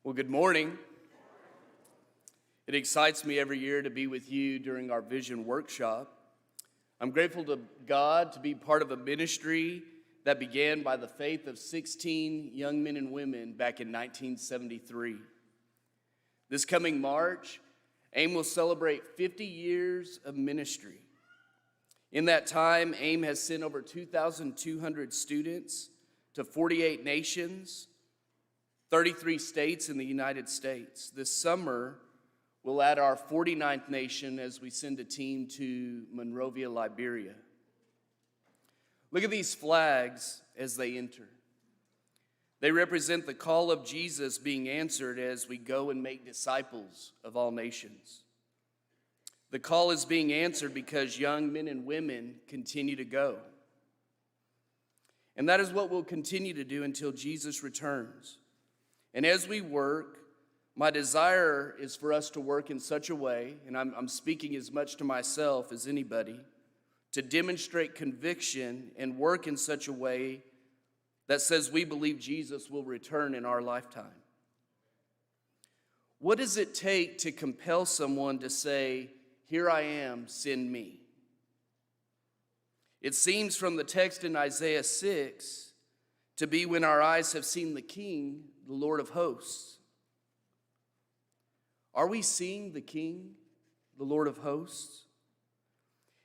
Well, good morning. It excites me every year to be with you during our vision workshop. I'm grateful to God to be part of a ministry that began by the faith of 16 young men and women back in 1973. This coming March, AIM will celebrate 50 years of ministry. In that time, AIM has sent over 2,200 students to 48 nations, 33 states in the United States. This summer, we'll add our 49th nation as we send a team to Monrovia, Liberia. Look at these flags as they enter. They represent the call of Jesus being answered as we go and make disciples of all nations. The call is being answered because young men and women continue to go. And that is what we'll continue to do until Jesus returns. And as we work, my desire is for us to work in such a way, and I'm speaking as much to myself as anybody, to demonstrate conviction and work in such a way that says we believe Jesus will return in our lifetime. What does it take to compel someone to say, "Here I am, send me"? It seems from the text in Isaiah 6 to be when our eyes have seen the King, the Lord of hosts. Are we seeing the King, the Lord of hosts?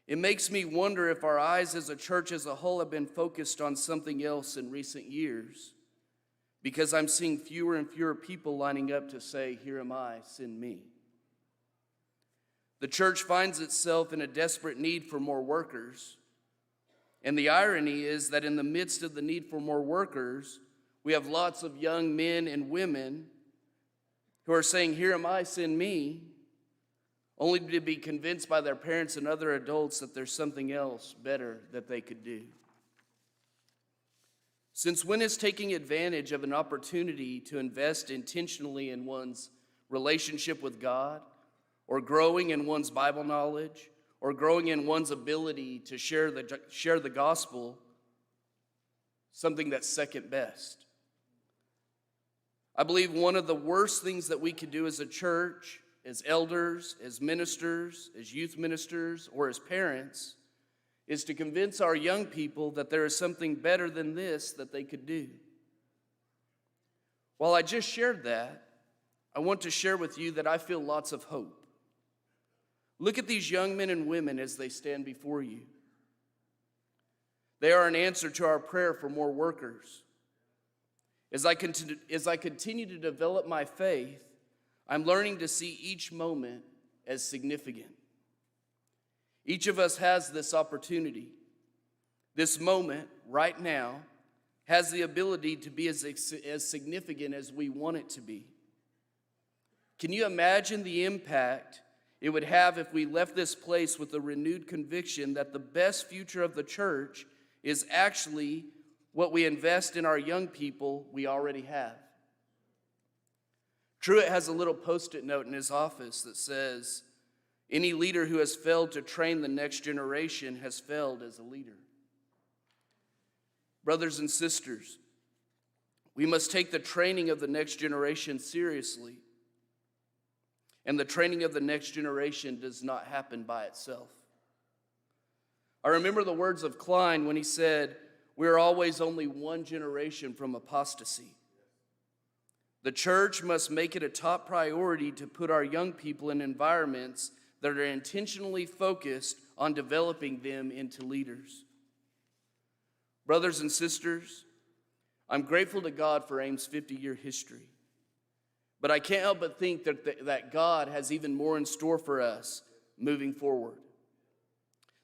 It makes me wonder if our eyes as a church as a whole have been focused on something else in recent years, because I'm seeing fewer and fewer people lining up to say, "Here am I, send me." The church finds itself in a desperate need for more workers. And the irony is that in the midst of the need for more workers, we have lots of young men and women who are saying, "Here am I, send me," only to be convinced by their parents and other adults that there's something else better that they could do. Since when is taking advantage of an opportunity to invest intentionally in one's relationship with God, or growing in one's Bible knowledge, or growing in one's ability to share the gospel, something that's second best? I believe one of the worst things that we could do as a church, as elders, as ministers, as youth ministers, or as parents, is to convince our young people that there is something better than this that they could do. While I just shared that, I want to share with you that I feel lots of hope. Look at these young men and women as they stand before you. They are an answer to our prayer for more workers. As I continue to develop my faith, I'm learning to see each moment as significant. Each of us has this opportunity. This moment, right now, has the ability to be as significant as we want it to be. Can you imagine the impact it would have if we left this place with a renewed conviction that the best future of the church is actually what we invest in our young people we already have? Truett has a little post-it note in his office that says, "Any leader who has failed to train the next generation has failed as a leader." Brothers and sisters, we must take the training of the next generation seriously. And the training of the next generation does not happen by itself. I remember the words of Klein when he said, "We're always only one generation from apostasy." The church must make it a top priority to put our young people in environments that are intentionally focused on developing them into leaders. Brothers and sisters, I'm grateful to God for AIM's 50-year history. But I can't help but think that God has even more in store for us moving forward.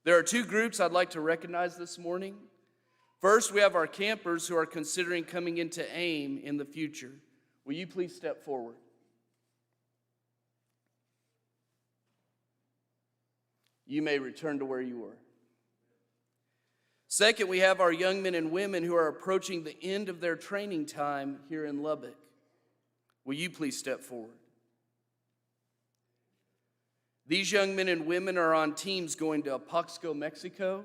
There are two groups I'd like to recognize this morning. First, we have our campers who are considering coming into AIM in the future. Will you please step forward? You may return to where you were. Second, we have our young men and women who are approaching the end of their training time here in Lubbock. Will you please step forward? These young men and women are on teams going to Apaxco, Mexico,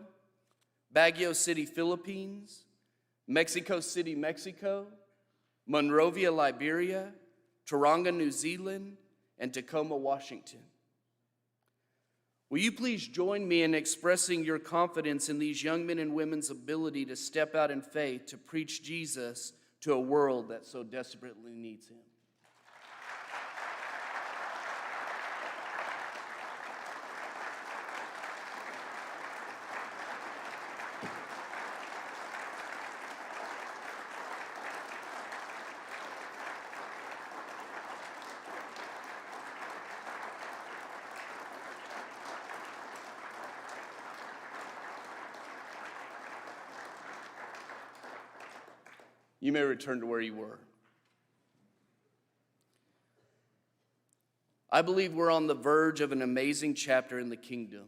Baguio City, Philippines, Mexico City, Mexico, Monrovia, Liberia, Taronga, New Zealand, and Tacoma, Washington. Will you please join me in expressing your confidence in these young men and women's ability to step out in faith to preach Jesus to a world that so desperately needs him? You may return to where you were. I believe we're on the verge of an amazing chapter in the kingdom.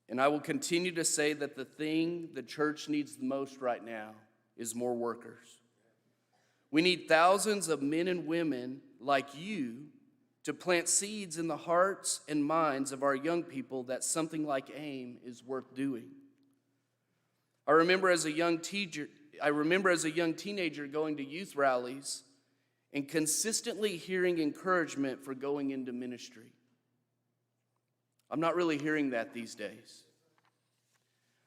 And I will continue to say that the thing the church needs the most right now is more workers. We need thousands of men and women like you to plant seeds in the hearts and minds of our young people that something like AIM is worth doing. I remember as a young teenager going to youth rallies and consistently hearing encouragement for going into ministry. I'm not really hearing that these days.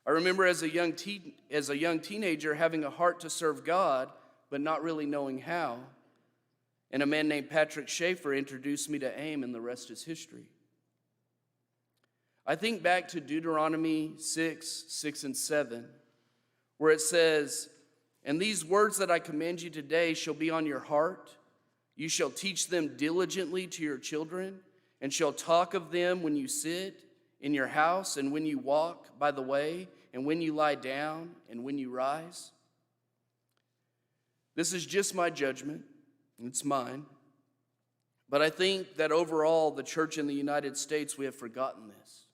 I remember as a young teenager having a heart to serve God, but not really knowing how. And a man named Patrick Schaefer introduced me to AIM, and the rest is history. I think back to Deuteronomy 6 and 7, where it says, "And these words that I command you today shall be on your heart. You shall teach them diligently to your children, and shall talk of them when you sit in your house, and when you walk by the way, and when you lie down, and when you rise." This is just my judgment, and it's mine. But I think that overall, the church in the United States, we have forgotten this.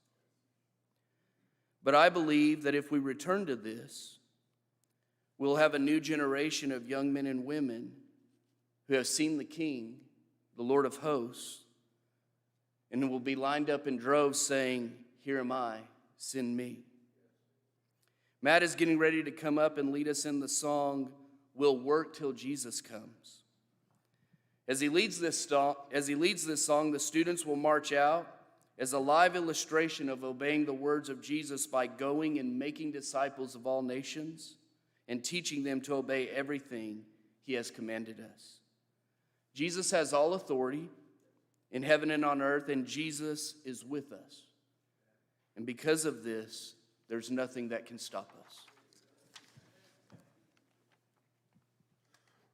But I believe that if we return to this, we'll have a new generation of young men and women who have seen the King, the Lord of hosts, and will be lined up in droves saying, "Here am I, send me." Matt is getting ready to come up and lead us in the song, "We'll Work Till Jesus Comes." As he leads this song, the students will march out as a live illustration of obeying the words of Jesus by going and making disciples of all nations and teaching them to obey everything he has commanded us. Jesus has all authority in heaven and on earth, and Jesus is with us. And because of this, there's nothing that can stop us.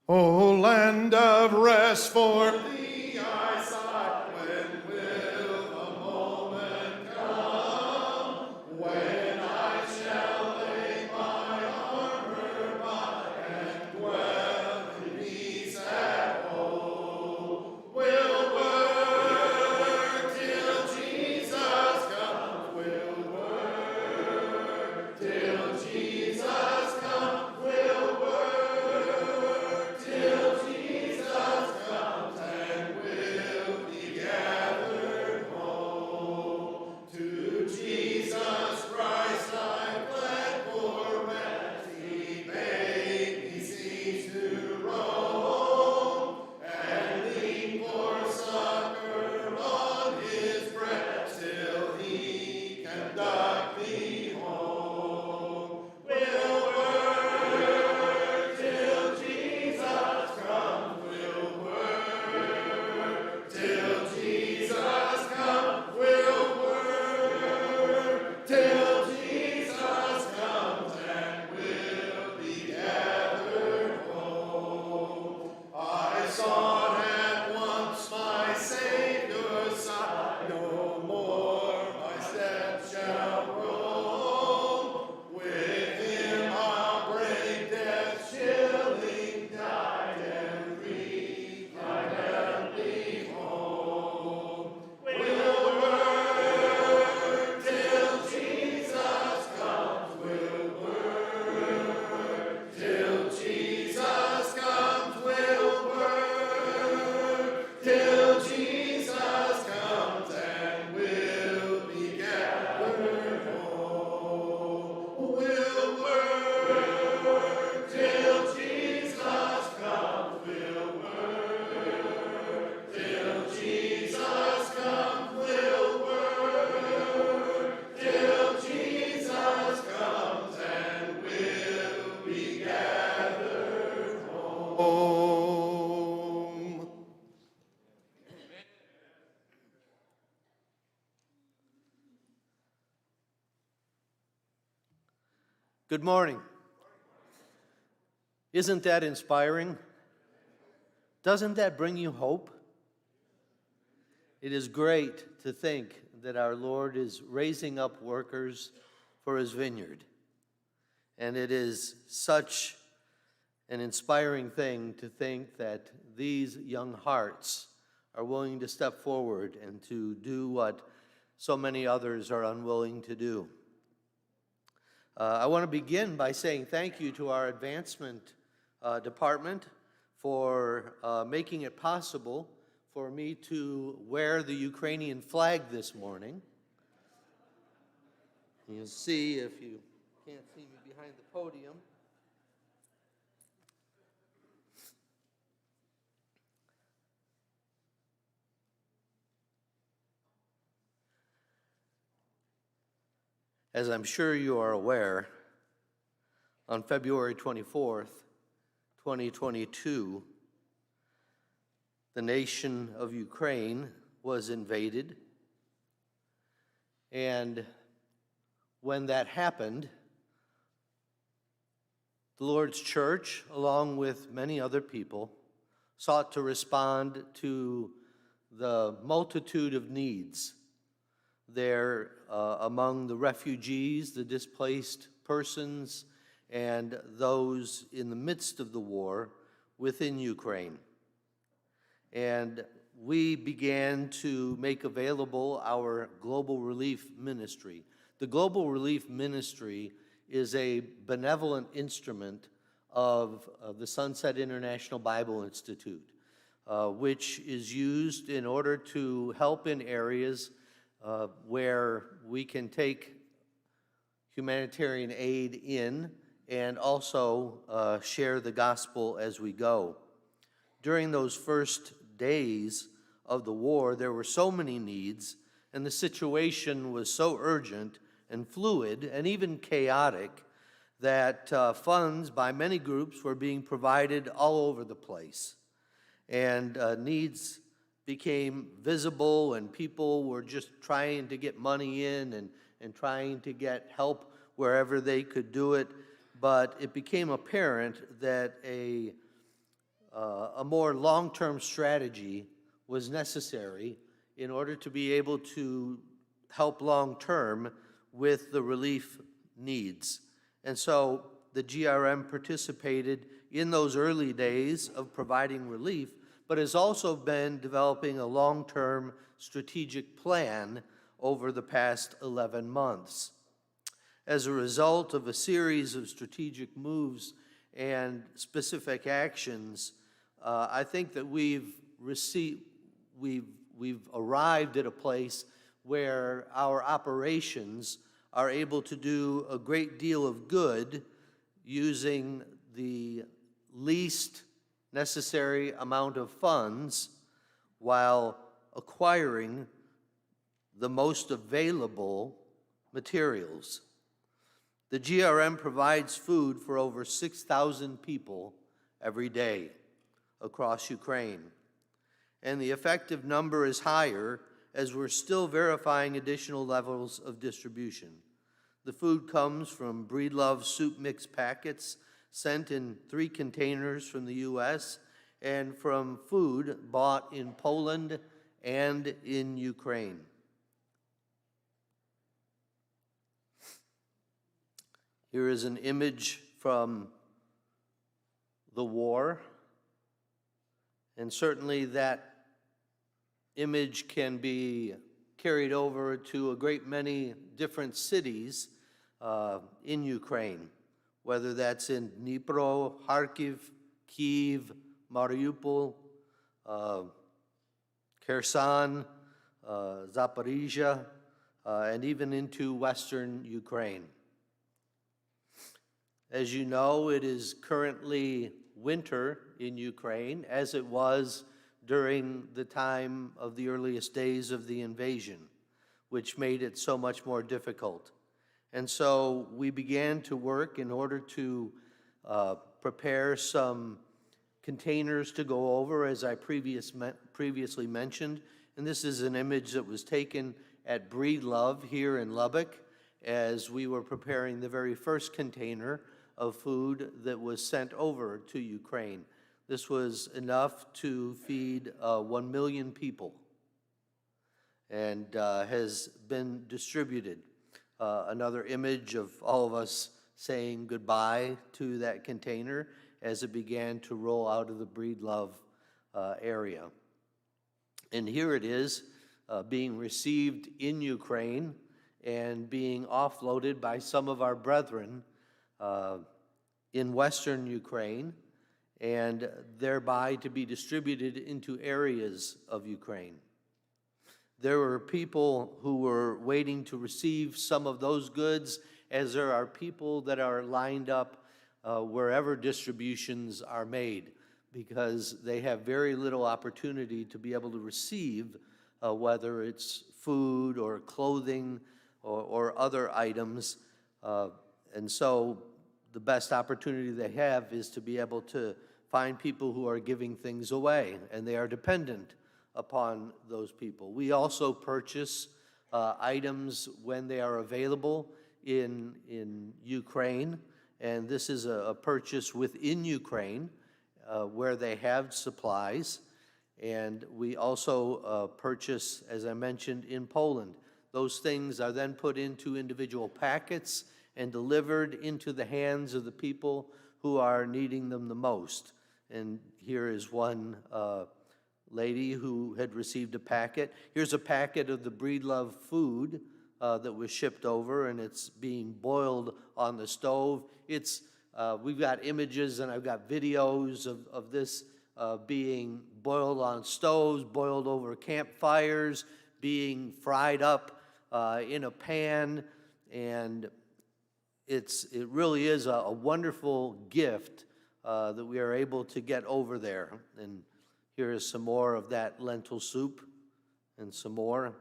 O land of rest, for thee I sigh. When will the moment come when I shall lay my armor by and dwell in peace at home? We'll work till Jesus comes. We'll work till Jesus comes. We'll work till Jesus comes and Good morning. Isn't that inspiring? Doesn't that bring you hope? It is great to think that our Lord is raising up workers for his vineyard. And it is such an inspiring thing to think that these young hearts are willing to step forward and to do what so many others are unwilling to do. I want to begin by saying thank you to our advancement department for making it possible for me to wear the Ukrainian flag this morning. You'll see, if you can't see me behind the podium, as I'm sure you are aware, on February 24th, 2022, the nation of Ukraine was invaded. And when that happened, the Lord's church, along with many other people, sought to respond to the multitude of needs there among the refugees, the displaced persons, and those in the midst of the war within Ukraine. And we began to make available our Global Relief Ministry. The Global Relief Ministry is a benevolent instrument of the Sunset International Bible Institute, which is used in order to help in areas where we can take humanitarian aid in and also share the gospel as we go. During those first days of the war, there were so many needs, and the situation was so urgent and fluid and even chaotic that funds by many groups were being provided all over the place. And needs became visible, and people were just trying to get money in and trying to get help wherever they could do it. But it became apparent that a more long-term strategy was necessary in order to be able to help long-term with the relief needs. And so the GRM participated in those early days of providing relief, but has also been developing a long-term strategic plan over the past 11 months. As a result of a series of strategic moves and specific actions, I think that we've arrived at a place where our operations are able to do a great deal of good using the least necessary amount of funds while acquiring the most available materials. The GRM provides food for over 6,000 people every day across Ukraine. And the effective number is higher as we're still verifying additional levels of distribution. The food comes from Breedlove soup mix packets sent in 3 containers from the U.S. and from food bought in Poland and in Ukraine. Here is an image from the war, and certainly that image can be carried over to a great many different cities in Ukraine, whether that's in Dnipro, Kharkiv, Kyiv, Mariupol, Kherson, Zaporizhia, and even into western Ukraine. As you know, it is currently winter in Ukraine, as it was during the time of the earliest days of the invasion, which made it so much more difficult. And so we began to work in order to prepare some containers to go over, as I previously mentioned. And this is an image that was taken at Breedlove here in Lubbock. as we were preparing the very first container of food that was sent over to Ukraine. This was enough to feed 1 million people and has been distributed. Another image of all of us saying goodbye to that container as it began to roll out of the Breedlove area. And here it is being received in Ukraine and being offloaded by some of our brethren in western Ukraine, and thereby to be distributed into areas of Ukraine. There were people who were waiting to receive some of those goods, as there are people that are lined up wherever distributions are made, because they have very little opportunity to be able to receive whether it's food or clothing or other items. And so the best opportunity they have is to be able to find people who are giving things away, and they are dependent upon those people. We also purchase items when they are available in Ukraine, and this is a purchase within Ukraine where they have supplies. And we also purchase, as I mentioned, in Poland. Those things are then put into individual packets and delivered into the hands of the people who are needing them the most. And here is one lady who had received a packet. Here's a packet of the Breedlove food that was shipped over, and it's being boiled on the stove. We've got images and I've got videos of this being boiled on stoves, boiled over campfires, being fried up in a pan, and it really is a wonderful gift that we are able to get over there. And here is some more of that lentil soup and some more.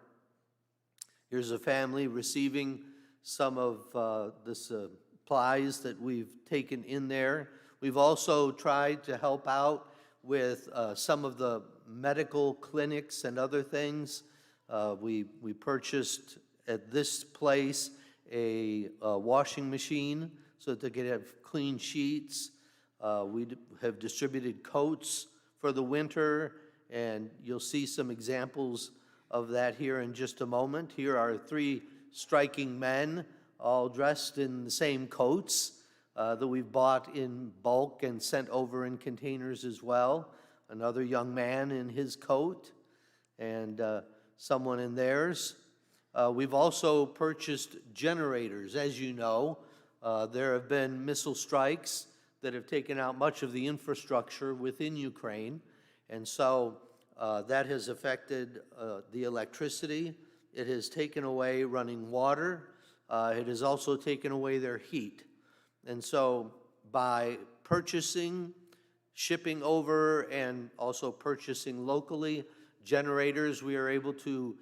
Here's a family receiving some of the supplies that we've taken in there. We've also tried to help out with some of the medical clinics and other things. We purchased at this place a washing machine so that they could have clean sheets. We have distributed coats for the winter, and you'll see some examples of that here in just a moment. Here are 3 striking men, all dressed in the same coats that we've bought in bulk and sent over in containers as well. Another young man in his coat, and someone in theirs. We've also purchased generators. As you know, there have been missile strikes that have taken out much of the infrastructure within Ukraine, and so that has affected the electricity. It has taken away running water. It has also taken away their heat. And so by purchasing, shipping over, and also purchasing locally generators, we are able to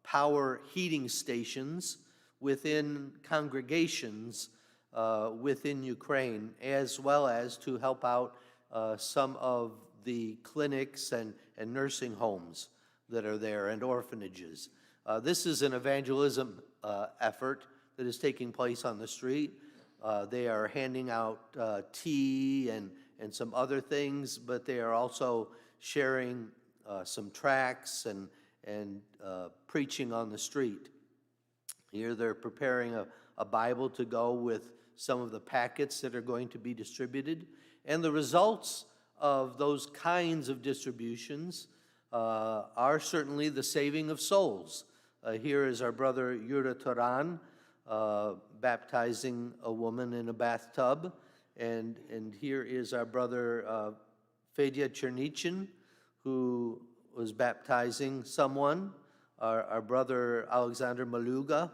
power heating stations within congregations within Ukraine, as well as to help out some of the clinics and nursing homes that are there and orphanages. This is an evangelism effort that is taking place on the street. They are handing out tea and some other things, but they are also sharing some tracts and preaching on the street. Here they're preparing a Bible to go with some of the packets that are going to be distributed. And the results of those kinds of distributions are certainly the saving of souls. Here is our brother Yura Toran baptizing a woman in a bathtub. And here is our brother Fedya Chernichin, who was baptizing someone. Our brother Alexander Maluga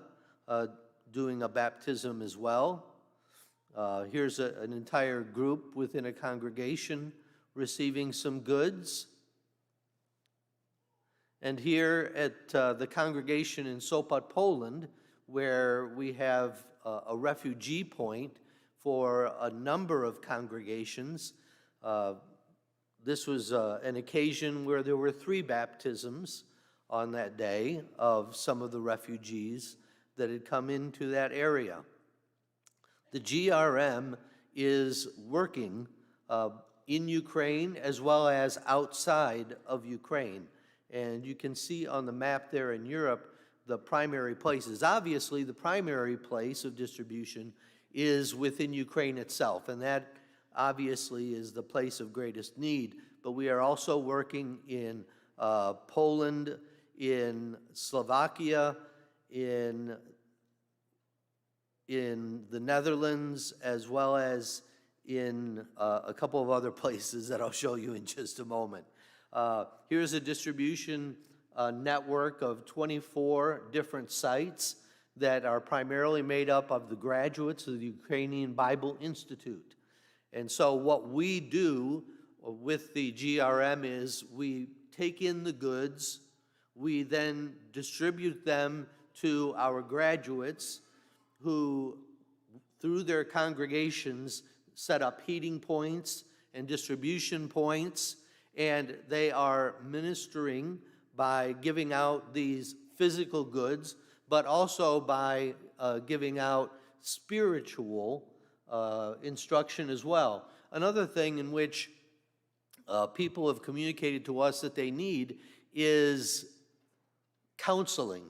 doing a baptism as well. Here's an entire group within a congregation receiving some goods. And here at the congregation in Sopot, Poland, where we have a refugee point for a number of congregations, this was an occasion where there were 3 baptisms on that day of some of the refugees that had come into that area. The GRM is working in Ukraine as well as outside of Ukraine. And you can see on the map there in Europe the primary places. Obviously, the primary place of distribution is within Ukraine itself, and that obviously is the place of greatest need. But we are also working in Poland, in Slovakia, in the Netherlands, as well as in a couple of other places that I'll show you in just a moment. Here's a distribution network of 24 different sites that are primarily made up of the graduates of the Ukrainian Bible Institute. And so what we do with the GRM is we take in the goods, we then distribute them to our graduates who, through their congregations, set up heating points and distribution points, and they are ministering by giving out these physical goods, but also by giving out spiritual instruction as well. Another thing in which people have communicated to us that they need is counseling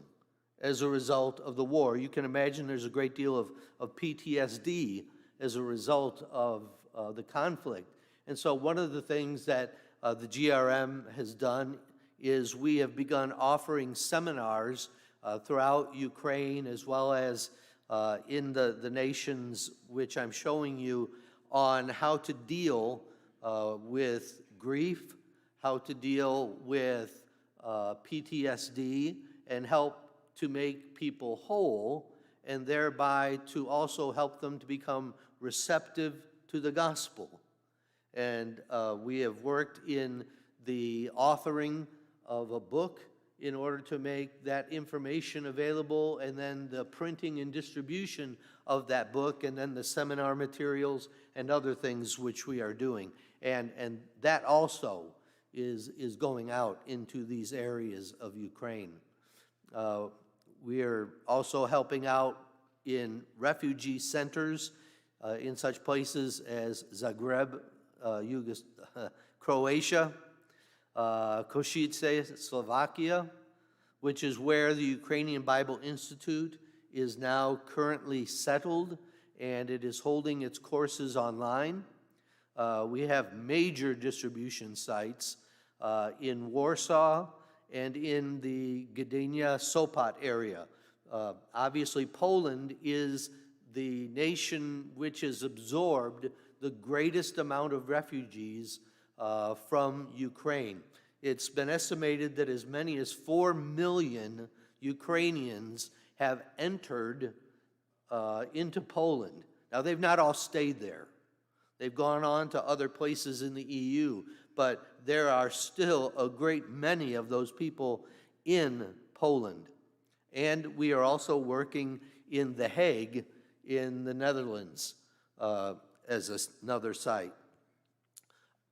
as a result of the war. You can imagine there's a great deal of PTSD as a result of the conflict. And so one of the things that the GRM has done is we have begun offering seminars throughout Ukraine as well as in the nations which I'm showing you on how to deal with grief, how to deal with PTSD, and help to make people whole, and thereby to also help them to become receptive to the gospel. And we have worked in the authoring of a book in order to make that information available, and then the printing and distribution of that book, and then the seminar materials and other things which we are doing. And that also is going out into these areas of Ukraine. We are also helping out in refugee centers in such places as Zagreb, Croatia, Košice, Slovakia, which is where the Ukrainian Bible Institute is now currently settled, and it is holding its courses online. We have major distribution sites in Warsaw and in the Gdynia Sopot area. Obviously, Poland is the nation which has absorbed the greatest amount of refugees from Ukraine. It's been estimated that as many as 4 million Ukrainians have entered into Poland. Now, they've not all stayed there. They've gone on to other places in the EU, but there are still a great many of those people in Poland. And we are also working in The Hague in the Netherlands as another site.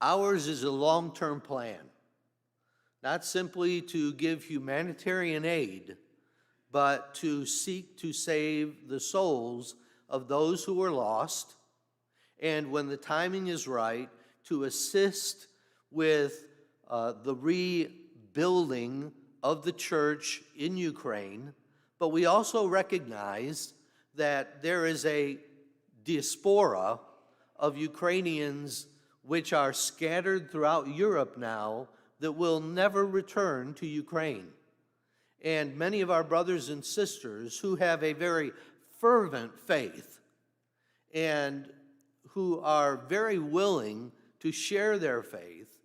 Ours is a long-term plan, not simply to give humanitarian aid, but to seek to save the souls of those who are lost, and when the timing is right, to assist with the rebuilding of the church in Ukraine. But we also recognize that there is a diaspora of Ukrainians which are scattered throughout Europe now that will never return to Ukraine. And many of our brothers and sisters who have a very fervent faith and who are very willing to share their faith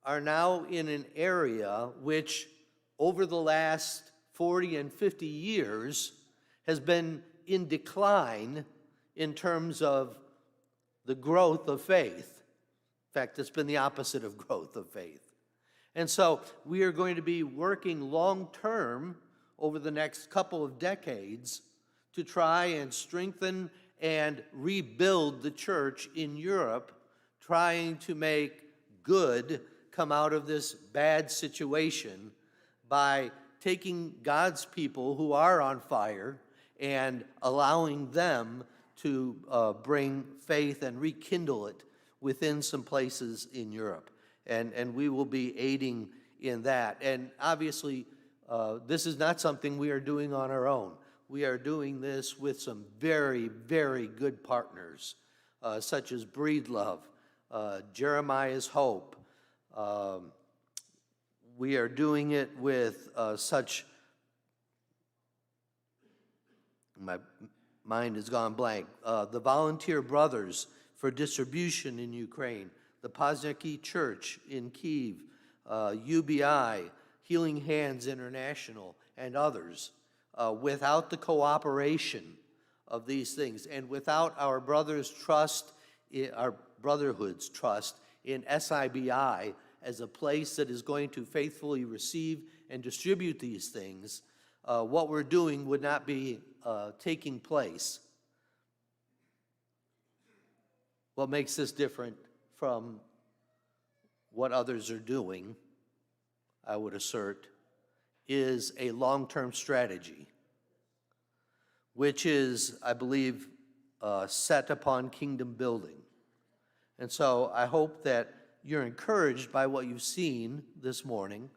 are now in an area which over the last 40 and 50 years has been in decline in terms of the growth of faith. In fact, it's been the opposite of growth of faith. And so we are going to be working long-term over the next couple of decades to try and strengthen and rebuild the church in Europe, trying to make good come out of this bad situation by taking God's people who are on fire and allowing them to bring faith and rekindle it within some places in Europe. And we will be aiding in that. And obviously, this is not something we are doing on our own. We are doing this with some very, very good partners, such as Breedlove, Jeremiah's Hope. We are doing it with my mind has gone blank, the Volunteer Brothers for Distribution in Ukraine, the Poznaki Church in Kyiv, UBI, Healing Hands International, and others. Without the cooperation of these things, and without our brothers' trust, our brotherhood's trust in SIBI as a place that is going to faithfully receive and distribute these things, what we're doing would not be taking place. What makes this different from what others are doing, I would assert, is a long-term strategy, which is, I believe, set upon kingdom building. And so I hope that you're encouraged by what you've seen this morning,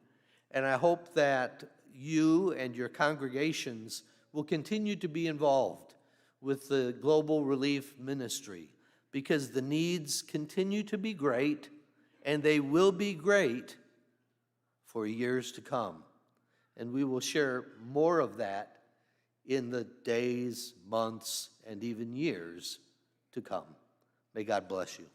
and I hope that you and your congregations will continue to be involved with the Global Relief Ministry, because the needs continue to be great, and they will be great for years to come. And we will share more of that in the days, months, and even years to come. May God bless you.